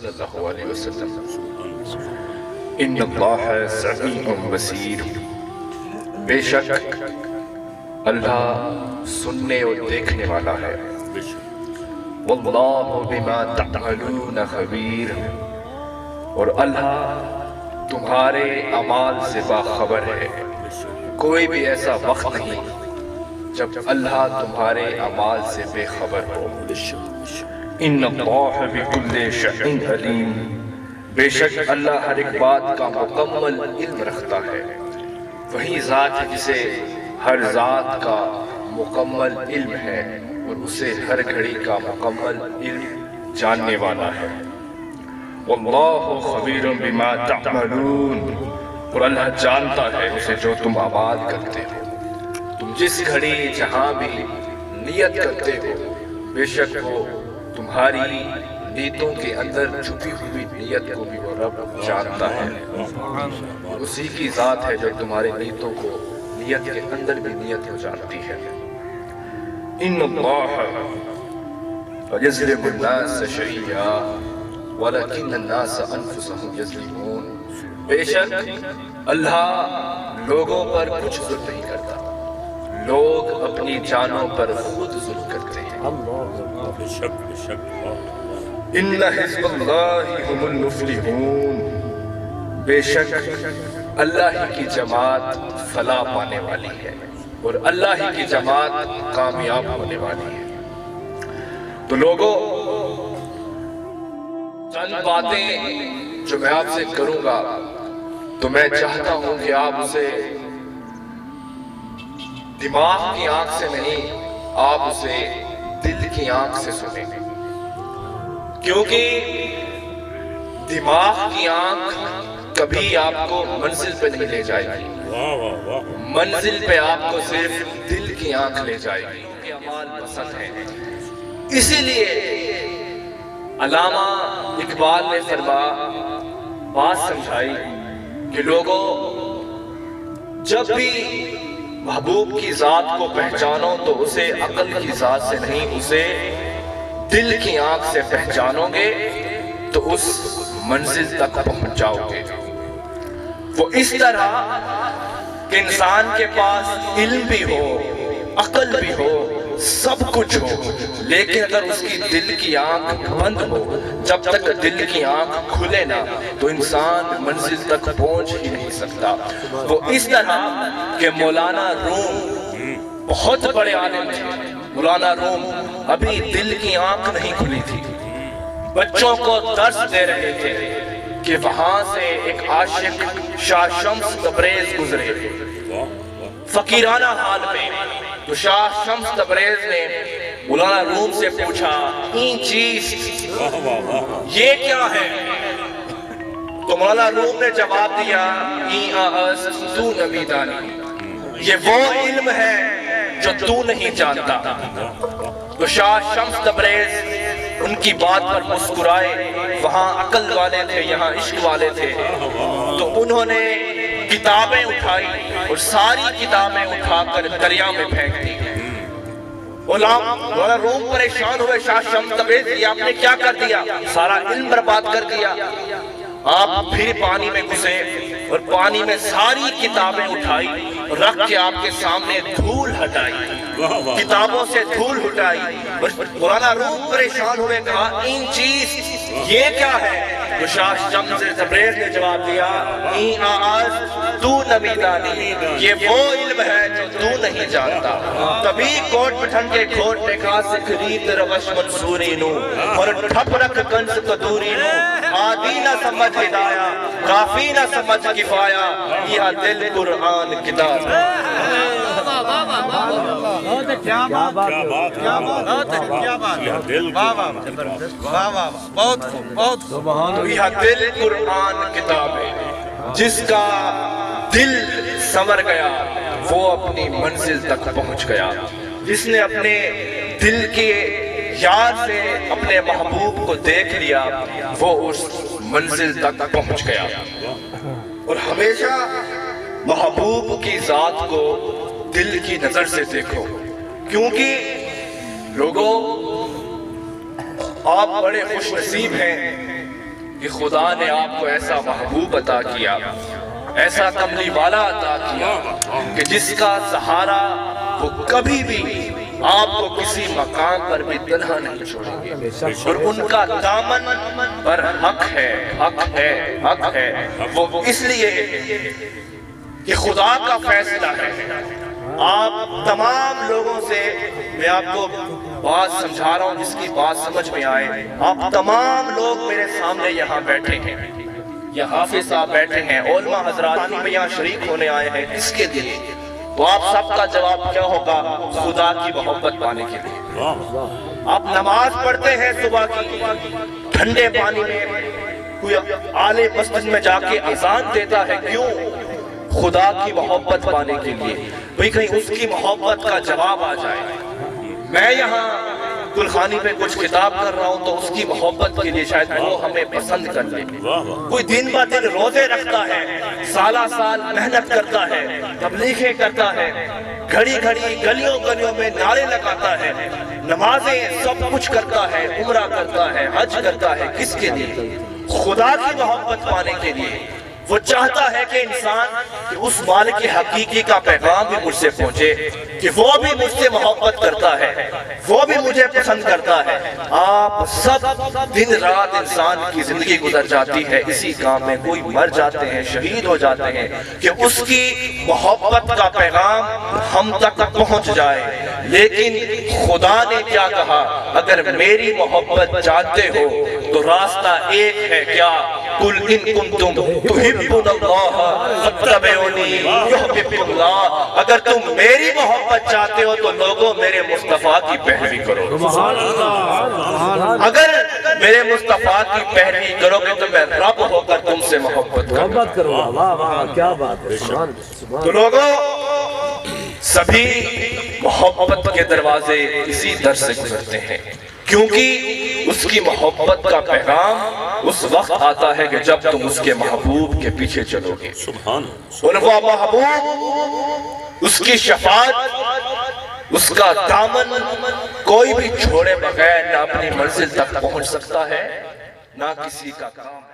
صلی اللہ علیہ وسلم۔ ان اللہ سمیع بصیر، بے شک اللہ سننے اور دیکھنے والا ہے۔ واللہ بما تعملون خبیر، اور اللہ تمہارے اعمال سے باخبر ہے۔ کوئی بھی ایسا وقت نہیں جب اللہ تمہارے اعمال سے بے خبر ہو۔ ان اللہ بکل شیء علیم، بے شک اللہ ہر ایک بات کا مکمل علم رکھتا ہے۔ وہی ذات ہے جسے ہر ذات کا مکمل علم ہے اور اسے ہر گھڑی کا مکمل علم جاننے والا ہے۔ واللہ خبیر بما تعملون، اور اللہ جانتا ہے اسے جو تم اعمال کرتے ہو۔ تم جس گھڑی جہاں بھی نیت کرتے ہو، بے شک وہ تمہاری نیتوں کے اندر چھپی ہوئی نیت کو بھی وہ رب جانتا ہے۔ اسی کی ذات ہے جو تمہارے نیتوں کو نیت کے اندر بھی نیت کو جانتی ہے۔ ان اللہ یظلم الناس شیئا ولکن الناس انفسهم یظلمون، بے شک اللہ لوگوں پر کچھ ظلم نہیں کرتا، لوگ اپنی جانوں پر خود ظلم کرتے ہیں۔ ان حزب اللہ هم المفلحون، بے شک اللہ ہی کی جماعت فلاح پانے والی ہے اور اللہ ہی کی جماعت کامیاب ہونے والی ہے۔ تو لوگوں، چند باتیں جو میں آپ سے کروں گا تو میں چاہتا ہوں کہ آپ اسے دماغ کی آنکھ سے نہیں، آپ اسے دل کی آنکھ سے سنیں، کیونکہ دماغ کی آنکھ کبھی آپ کو منزل پہ نہیں لے جائے گی، منزل پہ آپ کو صرف دل کی آنکھ لے جائے گی، کیونکہ اعمال پسند ہیں۔ اسی لیے علامہ اقبال نے بات سمجھائی کہ لوگوں، جب بھی محبوب کی ذات کو پہچانو تو اسے عقل کی ذات سے نہیں، اسے دل کی آنکھ سے پہچانو گے تو اس منزل تک پہنچ جاؤ گے۔ وہ اس طرح کہ انسان کے پاس علم بھی ہو، عقل بھی ہو، سب کچھ ہو، لیکن اگر اس کی دل کی آنکھ بند ہو، جب تک دل کی آنکھ کھلے نہ تو انسان منزل تک پہنچ ہی نہیں سکتا۔ وہ اس طرح کہ مولانا روم بہت بڑے عالم تھے، مولانا روم ابھی دل کی آنکھ نہیں کھلی تھی، بچوں کو درس دے رہے تھے کہ وہاں سے ایک عاشق شاہ شمس تبریز گزرے فقیرانہ حال میں۔ تو شاہ شمس تبریز نے مولانا روم سے پوچھا، این چیز یہ کیا ہے؟ تو مولانا روم نے جواب دیا، این آس تو نبی دانی، یہ وہ علم ہے جو تو نہیں جانتا۔ تو شاہ شمس تبریز ان کی بات پر مسکرائے، وہاں عقل والے تھے، یہاں عشق والے تھے، تو انہوں نے کتابیں اٹھائی اور ساری کتابیں اٹھا کر دریا میں پھینک دی۔ مولانا روم پریشان ہوئے، شاہ شمس تبریز یہ آپ نے کیا کر دیا؟ سارا علم برباد کر دیا۔ آپ پھر پانی میں گھسے اور پانی میں ساری کتابیں اٹھائی اور رکھ کے آپ کے سامنے دھول ہٹائی، کتابوں سے دھول ہٹائی۔ مولانا روم پریشان ہوئے، کہا این چیز یہ کیا ہے؟ تو شاہ شمس تبریز نے جواب دیا، این آز تو نبی دانی، یہ وہ علم ہے جو تو نہیں جانتا۔ تبھی کوٹ پٹھن کے کھوٹ نے کہا، سکھریت روش منصوری نو اور ٹھپ رکھ کنس قدوری نو، آدھی نہ سمجھ ہدایا کافی نہ سمجھ کفایا، یہ دل قرآن کتاب۔ یہ دل قرآن کتاب ہے، جس کا دل سنور گیا وہ اپنی منزل تک پہنچ گیا، جس نے اپنے دل کے یار سے اپنے محبوب کو دیکھ لیا وہ اس منزل تک پہنچ گیا۔ اور ہمیشہ محبوب کی ذات کو دل کی نظر سے دیکھو، کیونکہ لوگوں آپ بڑے خوش نصیب ہیں کہ خدا نے آپ کو ایسا محبوب عطا کیا، ایسا کملی والا عطا کیا کہ جس کا سہارا وہ کبھی بھی آپ کو کسی مقام پر بھی تنہا نہیں چھوڑیں گے، اور ان کا دامن پر حق ہے، حق ہے، حق ہے۔ وہ اس لیے کہ خدا کا فیصلہ ہے۔ آپ تمام لوگوں سے میں آپ کو بات سمجھا رہا ہوں جس کی بات سمجھ میں آئے۔ آپ تمام لوگ میرے سامنے یہاں بیٹھے ہیں، یہ حافظ صاحب بیٹھے ہیں، علماء حضرات میں یہاں شریک ہونے آئے ہیں، کس کے لیے؟ تو آپ سب کا جواب کیا ہوگا؟ خدا کی محبت پانے کے لیے۔ آپ نماز پڑھتے ہیں صبح کی، ٹھنڈے پانی میں کوئی اعلی مسجد میں جا کے اذان دیتا ہے، کیوں؟ خدا کی محبت پانے کے لیے، بھئی کہیں اس کی محبت کا جواب آ جائے۔ میں یہاں گلخانی پہ کچھ کتاب کر رہا ہوں تو اس کی محبت کے لیے شاید وہ ہمیں پسند کر لے۔ کوئی دن با دن روزے رکھتا ہے، سالہ سال محنت کرتا ہے، تبلیغیں کرتا ہے، گھڑی گھڑی گلیوں گلیوں میں نعرے لگاتا ہے، نمازیں سب کچھ کرتا ہے، عمرہ کرتا ہے، حج کرتا ہے، کس کے لیے؟ خدا کی محبت پانے کے لیے۔ وہ چاہتا ہے کہ انسان کہ اس مالک حقیقی کا پیغام بھی مجھ سے پہنچے، کہ وہ بھی مجھ سے محبت کرتا ہے، وہ بھی مجھے پسند کرتا ہے۔ آپ سب دن رات انسان کی زندگی گزر جاتی ہے اسی کام میں، کوئی مر جاتے ہیں، شہید ہو جاتے ہیں کہ اس کی محبت کا پیغام ہم تک پہنچ جائے۔ لیکن خدا نے کیا کہا؟ اگر میری محبت چاہتے ہو تو راستہ ایک ہے، کیا؟ قُلْ إِن كُنْتُمْ تُحِبُّونَ اللَّهَ فَاتَّبِعُونِي يُحْبِبْكُمُ اللَّهُ۔ اگر تم میری محبت چاہتے ہو تو لوگوں میرے مصطفیٰ کی پیروی کرو۔ اگر میرے مصطفیٰ کی پیروی کرو گے تو میں رب ہو کر تم سے محبت کروں۔ کیا بات ہے۔ تو لوگوں، سبھی محبت کے دروازے اسی در سے گزرتے ہیں، کیونکہ اس کی محبت کا پیغام اس وقت آتا ہے کہ جب تم اس کے محبوب کے پیچھے چلو گے۔ اور وہ محبوب، اس کی شفاعت، اس کا دامن کوئی بھی چھوڑے بغیر نہ اپنی منزل تک پہنچ سکتا ہے، نہ کسی کا کام ہے۔